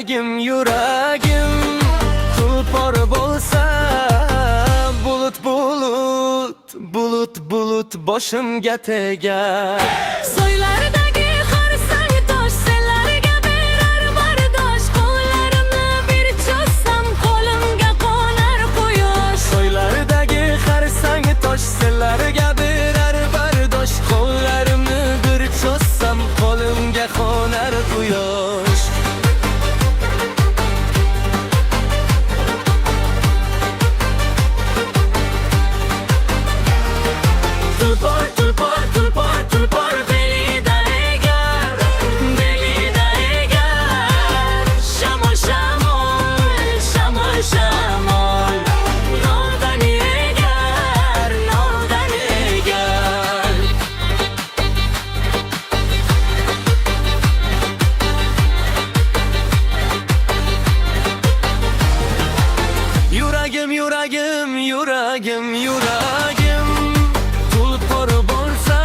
yuragim tulpor bo'lsa, bulut boshimga tegar. Soylardagi xarsang tosh senlarga berar bardosh, qo'llarimni bir cho'zsam qo'limga qo'nar quyosh. Soylardagi xarsang tosh senlarga berar bardosh, qo'llarimni bir cho'zsam qo'limga qo'nar quyosh. Tulpor belida egar, shamol noldan egar. Yuragim tulpor bo'lsa,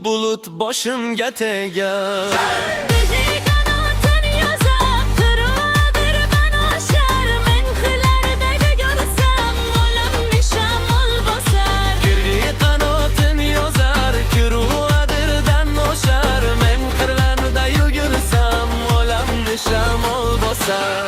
bulut boshimga tegar. Bizi qanotin yozab turuvdir banoshar, men qilardagi ko'rsam olamni shamol bosar. Kirli qanotin yozar, kiruadirdan oshar, men qirlarda yugursam olamni shamol bosar.